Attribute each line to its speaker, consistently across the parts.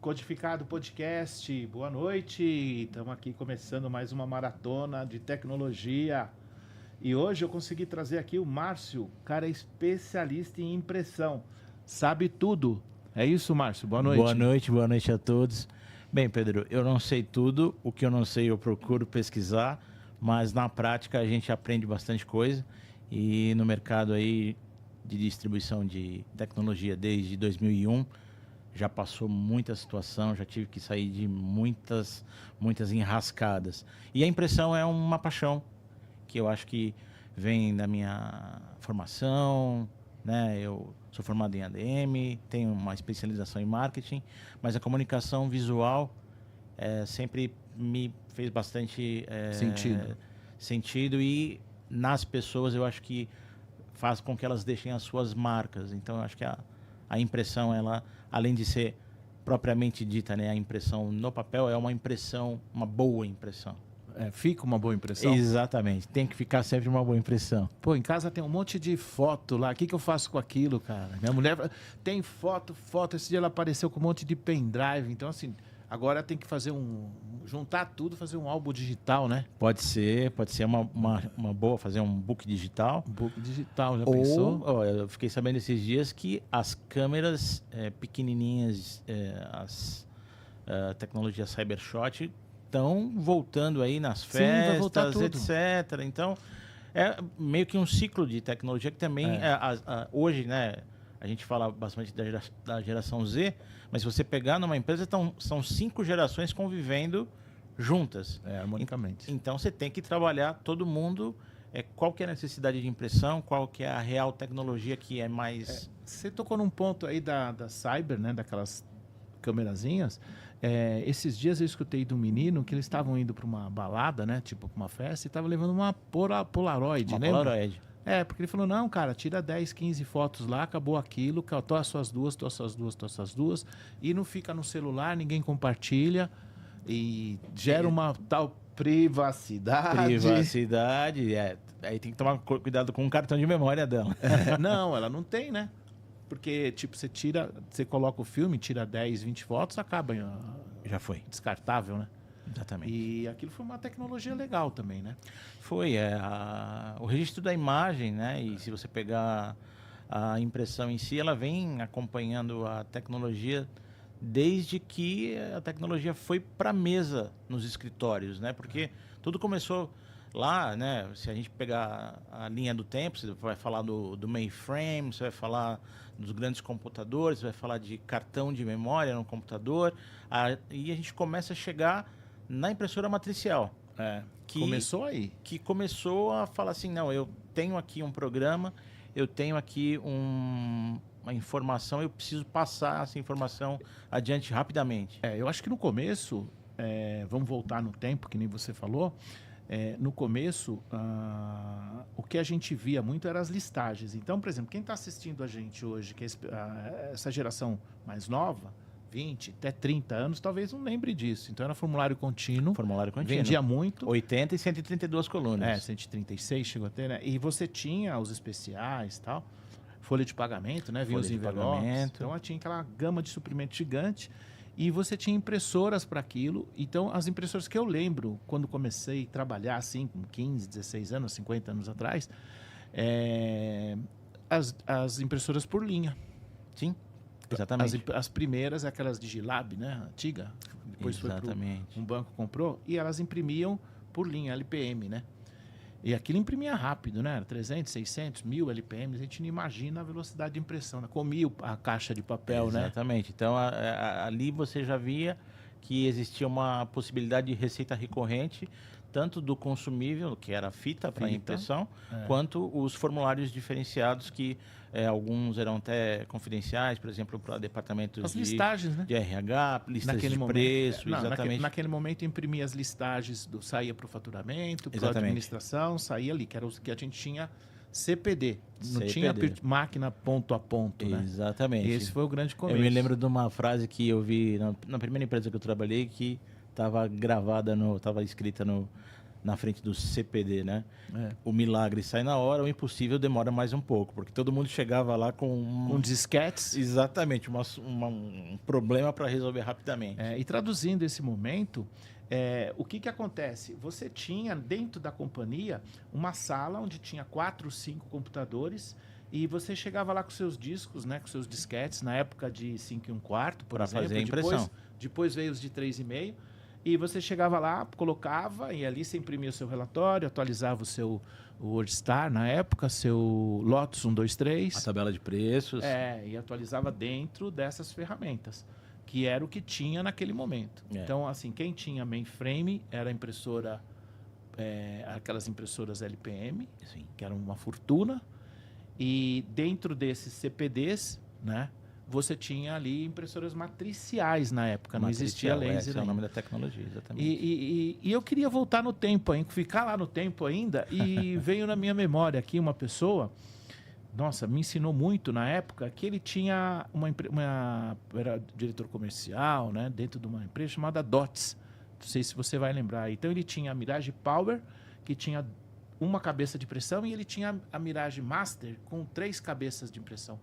Speaker 1: Codificado Podcast, boa noite. Estamos aqui começando mais uma maratona de tecnologia. E hoje eu consegui trazer aqui o Márcio, cara é especialista em impressão, sabe tudo. É isso, Márcio? Boa noite.
Speaker 2: Boa noite a todos. Bem, Pedro, eu não sei tudo, o que eu não sei eu procuro pesquisar, mas na prática a gente aprende bastante coisa e no mercado aí de distribuição de tecnologia desde 2001 já passou muita situação, já tive que sair de muitas enrascadas. E a impressão é uma paixão que eu acho que vem da minha formação, né? Eu sou formado em ADM, tenho uma especialização em marketing, mas a comunicação visual sempre me fez bastante sentido e nas pessoas eu acho que faz com que elas deixem as suas marcas. Então eu acho que a impressão, ela, além de ser propriamente dita, né, a impressão no papel é uma impressão, uma boa impressão.
Speaker 1: Fica uma boa impressão?
Speaker 2: Exatamente, tem que ficar sempre uma boa impressão.
Speaker 1: Pô, em casa tem um monte de foto lá, o que eu faço com aquilo, cara? Minha mulher tem foto, esse dia ela apareceu com um monte de pendrive, então assim, agora tem que fazer juntar tudo, fazer um álbum digital, né?
Speaker 2: Pode ser uma boa, fazer um book digital.
Speaker 1: Book digital, já pensou?
Speaker 2: Eu fiquei sabendo esses dias que as câmeras pequenininhas, a tecnologia Cybershot, estão voltando aí nas festas, etc. Então, é meio que um ciclo de tecnologia que também, hoje, né, a gente fala bastante da geração Z, mas se você pegar numa empresa, são 5 gerações convivendo juntas.
Speaker 1: Harmonicamente.
Speaker 2: Então, você tem que trabalhar todo mundo, qual que é a necessidade de impressão, qual que é a real tecnologia que é mais...
Speaker 1: Você tocou num ponto aí da Cyber, né, daquelas câmerazinhas. Esses dias eu escutei de um menino que eles estavam indo para uma balada, né, tipo uma festa, e estava levando uma Polaroid, né?
Speaker 2: Polaroid.
Speaker 1: Porque ele falou, não, cara, tira 10, 15 fotos lá, acabou aquilo, tô as suas duas, e não fica no celular, ninguém compartilha, e gera uma tal privacidade.
Speaker 2: Aí tem que tomar cuidado com o cartão de memória dela.
Speaker 1: Não, ela não tem, né? Porque, tipo, você coloca o filme, tira 10, 20 fotos, acaba.
Speaker 2: Já foi.
Speaker 1: Descartável, né?
Speaker 2: Exatamente.
Speaker 1: E aquilo foi uma tecnologia legal também, né?
Speaker 2: Foi. O registro da imagem, né? E se você pegar a impressão em si, ela vem acompanhando a tecnologia desde que a tecnologia foi para a mesa nos escritórios, né? Porque tudo começou lá, né? Se a gente pegar a linha do tempo, você vai falar do mainframe, você vai falar dos grandes computadores, você vai falar de cartão de memória no computador, e a gente começa a chegar na impressora matricial.
Speaker 1: Começou aí.
Speaker 2: Que começou a falar assim, não, eu tenho aqui um programa, eu tenho aqui uma informação, eu preciso passar essa informação adiante rapidamente.
Speaker 1: Eu acho que no começo, vamos voltar no tempo, que nem você falou, no começo, o que a gente via muito eram as listagens. Então, por exemplo, quem está assistindo a gente hoje, que é essa geração mais nova, 20 até 30 anos, talvez não lembre disso. Então, era formulário contínuo. Vendia muito.
Speaker 2: 80 e 132 colunas.
Speaker 1: 136 chegou a ter, né? E você tinha os especiais e tal. Folha de pagamento, né? Vinha os envelopes. Então, tinha aquela gama de suprimento gigante. E você tinha impressoras para aquilo. Então, as impressoras que eu lembro, quando comecei a trabalhar assim, com 15, 16 anos, 50 anos atrás, as impressoras por linha.
Speaker 2: Sim, exatamente.
Speaker 1: As primeiras, aquelas Digilab, né? Antiga. Depois
Speaker 2: exatamente.
Speaker 1: Um banco comprou. E elas imprimiam por linha, LPM, né? E aquilo imprimia rápido, né? 300, 600, 1000 LPM. A gente não imagina a velocidade de impressão, né? Comia a caixa de papel, né?
Speaker 2: Exatamente. Então, ali você já via que existia uma possibilidade de receita recorrente, tanto do consumível, que era a fita para impressão, quanto os formulários diferenciados, que alguns eram até confidenciais, por exemplo, para departamentos
Speaker 1: listagens, né?
Speaker 2: de RH, listas de preço. Exatamente.
Speaker 1: Naquele momento, imprimia as listagens, saía para o faturamento, para a administração, saía ali, que era os que a gente tinha CPD. Não tinha máquina ponto a ponto, né?
Speaker 2: Exatamente.
Speaker 1: Esse foi o grande começo.
Speaker 2: Eu me lembro de uma frase que eu vi na primeira empresa que eu trabalhei, que estava gravada, estava escrita na frente do CPD, né?
Speaker 1: É.
Speaker 2: O milagre sai na hora, o impossível demora mais um pouco, porque todo mundo chegava lá com
Speaker 1: disquetes.
Speaker 2: Exatamente, um problema para resolver rapidamente.
Speaker 1: E traduzindo esse momento, o que acontece? Você tinha dentro da companhia uma sala onde tinha 4, 5 computadores e você chegava lá com seus discos, né, com seus disquetes, na época de 5 1/4, por
Speaker 2: Pra
Speaker 1: exemplo.
Speaker 2: fazer a impressão.
Speaker 1: Depois veio os de 3,5. E você chegava lá, colocava, e ali você imprimia o seu relatório, atualizava o seu WordStar na época, seu Lotus 1, 2, 3.
Speaker 2: A tabela de preços.
Speaker 1: E atualizava dentro dessas ferramentas, que era o que tinha naquele momento. Então, assim, quem tinha mainframe era a impressora, aquelas impressoras LPM,
Speaker 2: Sim.
Speaker 1: que eram uma fortuna, e dentro desses CPDs, né? Você tinha ali impressoras matriciais na época, não existia laser
Speaker 2: esse é o nome da tecnologia, exatamente.
Speaker 1: E eu queria voltar no tempo, ficar lá no tempo ainda, e veio na minha memória aqui uma pessoa, nossa, me ensinou muito na época, que ele tinha era diretor comercial, né, dentro de uma empresa chamada DOTS, não sei se você vai lembrar. Então ele tinha a Mirage Power, que tinha uma cabeça de impressão, e ele tinha a Mirage Master com 3 cabeças de impressão.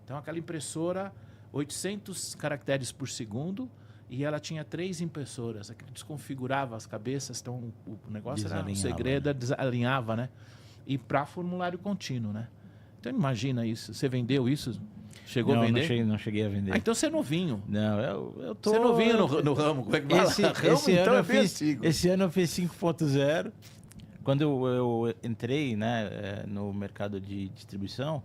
Speaker 1: Então, aquela impressora, 800 caracteres por segundo, e ela tinha 3 impressoras. Aquilo desconfigurava as cabeças, então o negócio era um segredo, desalinhava, né? E para formulário contínuo, né? Então, imagina isso. Você vendeu isso? Chegou a vender?
Speaker 2: Não cheguei a vender.
Speaker 1: Então, você é novinho.
Speaker 2: Não, eu tô...
Speaker 1: Você é novinho no ramo. Como é que
Speaker 2: esse ano eu fiz 5.0. Quando eu entrei, né, no mercado de distribuição,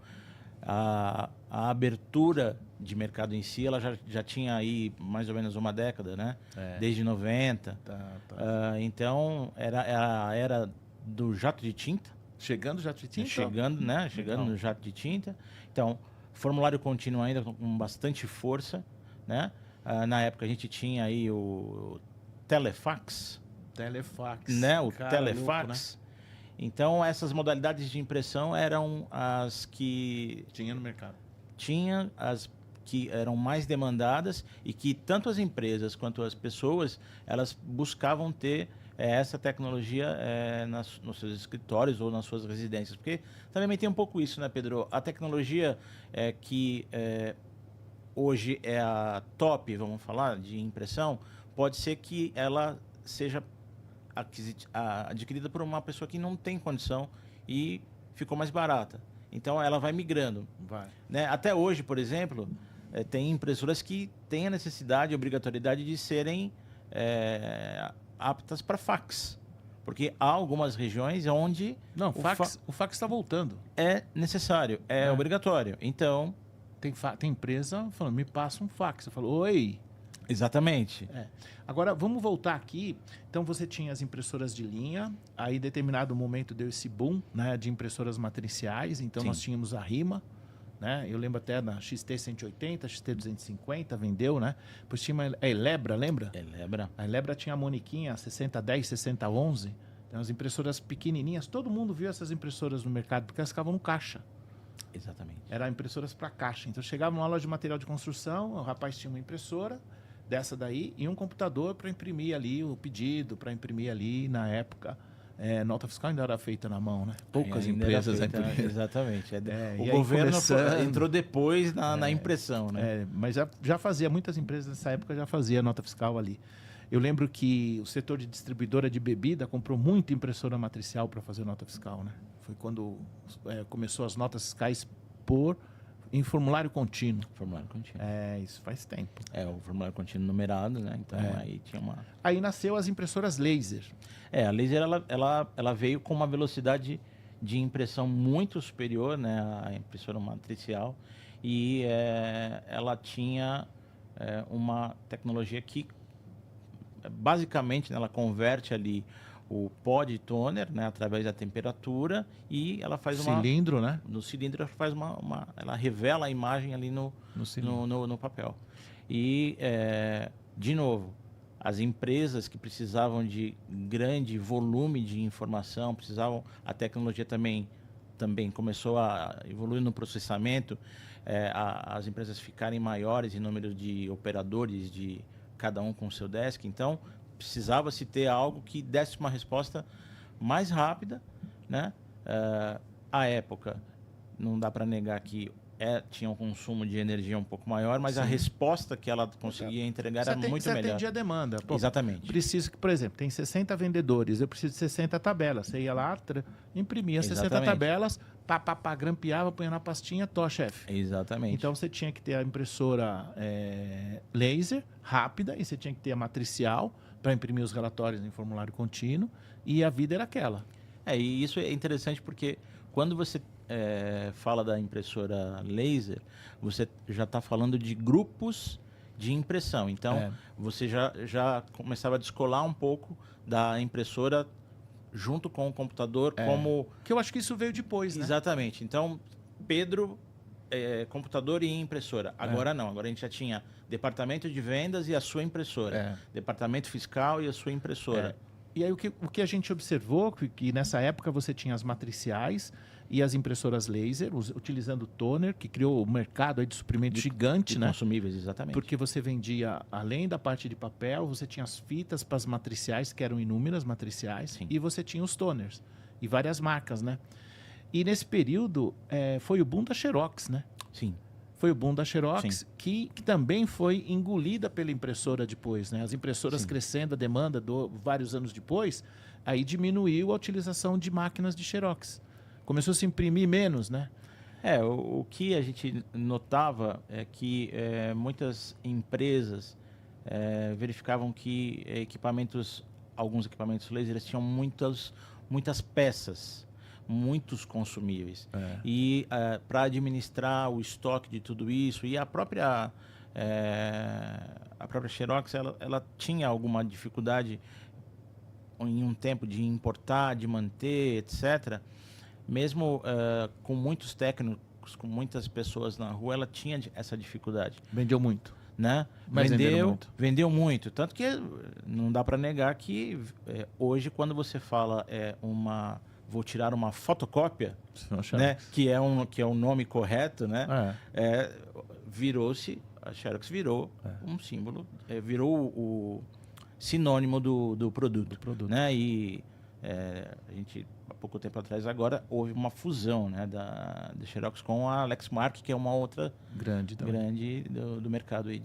Speaker 2: a abertura de mercado em si, ela já tinha aí mais ou menos uma década, né? Desde 90. Então, era a era do jato de tinta.
Speaker 1: Chegando o jato de tinta?
Speaker 2: Chegando no jato de tinta. Então, formulário contínuo ainda com bastante força, né? Na época a gente tinha aí o Telefax. Né? O Telefax. Louco, né? Então, essas modalidades de impressão eram as que...
Speaker 1: Tinha no mercado.
Speaker 2: Tinha as que eram mais demandadas e que tanto as empresas quanto as pessoas, elas buscavam ter essa tecnologia nos seus escritórios ou nas suas residências. Porque também tem um pouco isso, né, Pedro? A tecnologia que hoje é a top, vamos falar, de impressão, pode ser que ela seja adquirida por uma pessoa que não tem condição e ficou mais barata. Então, ela vai migrando. Né? Até hoje, por exemplo, tem impressoras que têm a necessidade e obrigatoriedade de serem aptas para fax. Porque há algumas regiões onde...
Speaker 1: Não, o fax está voltando.
Speaker 2: É necessário, é obrigatório. Então...
Speaker 1: Tem empresa falando, me passa um fax. Eu falo, oi...
Speaker 2: Exatamente.
Speaker 1: Agora, vamos voltar aqui. Então, você tinha as impressoras de linha. Aí, em determinado momento, deu esse boom, né, de impressoras matriciais. Então,
Speaker 2: Sim.
Speaker 1: Nós tínhamos a RIMA. Né? Eu lembro até da XT180, XT250, vendeu, né? Depois tinha a Elebra, lembra? A Elebra tinha a Moniquinha, 6010, 6011. Então, as impressoras pequenininhas. Todo mundo viu essas impressoras no mercado, porque elas ficavam no caixa.
Speaker 2: Exatamente.
Speaker 1: Eram impressoras para caixa. Então, chegava numa loja de material de construção, o rapaz tinha uma impressora dessa daí e um computador para imprimir ali o pedido, para imprimir ali, na época, nota fiscal ainda era feita na mão, né? Poucas empresas imprimiam.
Speaker 2: Exatamente. O governo entrou depois na impressão, né?
Speaker 1: Mas já fazia, muitas empresas nessa época já fazia nota fiscal ali. Eu lembro que o setor de distribuidora de bebida comprou muita impressora matricial para fazer nota fiscal, né? Foi quando começou as notas fiscais em formulário contínuo.
Speaker 2: Formulário contínuo.
Speaker 1: Isso faz tempo.
Speaker 2: O formulário contínuo numerado, né? Então aí tinha uma...
Speaker 1: Aí nasceu as impressoras laser.
Speaker 2: A laser ela veio com uma velocidade de impressão muito superior, né? À impressora matricial. E ela tinha uma tecnologia que basicamente, né, ela converte ali o pó de toner, né, através da temperatura, e ela faz
Speaker 1: cilindro, né?
Speaker 2: No cilindro ela faz ela revela a imagem ali no papel. E de novo, as empresas que precisavam de grande volume de informação, a tecnologia também começou a evoluir no processamento, as empresas ficarem maiores em número de operadores, de cada um com o seu desk. Então, precisava-se ter algo que desse uma resposta mais rápida, né? À época, não dá para negar que tinha um consumo de energia um pouco maior, mas
Speaker 1: Sim.
Speaker 2: a resposta que ela conseguia entregar era muito melhor.
Speaker 1: Você atendia a demanda. Pô,
Speaker 2: exatamente.
Speaker 1: Preciso que, por exemplo, tem 60 vendedores, eu preciso de 60 tabelas. Você ia lá, imprimia 60 tabelas, grampeava, punha na pastinha, chefe.
Speaker 2: Exatamente.
Speaker 1: Então você tinha que ter a impressora laser, rápida, e você tinha que ter a matricial para imprimir os relatórios em formulário contínuo, e a vida era aquela.
Speaker 2: E isso é interessante porque quando você fala da impressora laser, você já está falando de grupos de impressão. Então, você já começava a descolar um pouco da impressora junto com o computador como...
Speaker 1: Que eu acho que isso veio depois, né?
Speaker 2: Exatamente. Então, Pedro, computador e impressora. Agora não. Agora a gente já tinha departamento de vendas e a sua impressora. Departamento fiscal e a sua impressora.
Speaker 1: E aí o que a gente observou, que nessa época você tinha as matriciais e as impressoras laser, utilizando o toner, que criou um mercado aí de suprimento gigante, né?
Speaker 2: Consumíveis, exatamente.
Speaker 1: Porque você vendia, além da parte de papel, você tinha as fitas para as matriciais, que eram inúmeras matriciais,
Speaker 2: Sim.
Speaker 1: e você tinha os toners, e várias marcas, né? E nesse período, foi o boom da Xerox, né?
Speaker 2: Sim.
Speaker 1: Foi o boom da Xerox, que também foi engolida pela impressora depois, né? As impressoras crescendo, a demanda, vários anos depois, aí diminuiu a utilização de máquinas de Xerox. Começou a se imprimir menos, né?
Speaker 2: O que a gente notava é que muitas empresas verificavam que alguns equipamentos laser tinham muitas peças, muitos consumíveis. E para administrar o estoque de tudo isso, e a própria Xerox, ela tinha alguma dificuldade em um tempo de importar, de manter, etc., mesmo com muitos técnicos, com muitas pessoas na rua, ela tinha essa dificuldade.
Speaker 1: Vendeu muito.
Speaker 2: Né?
Speaker 1: Mas
Speaker 2: vendeu muito. Tanto que não dá para negar que hoje, quando você fala vou tirar uma fotocópia, né? que é o nome correto, né? A Xerox virou um símbolo, virou o sinônimo do produto. Né? E a gente, há pouco tempo atrás, agora houve uma fusão, né, da Xerox com a Lexmark, que é uma outra grande do mercado aí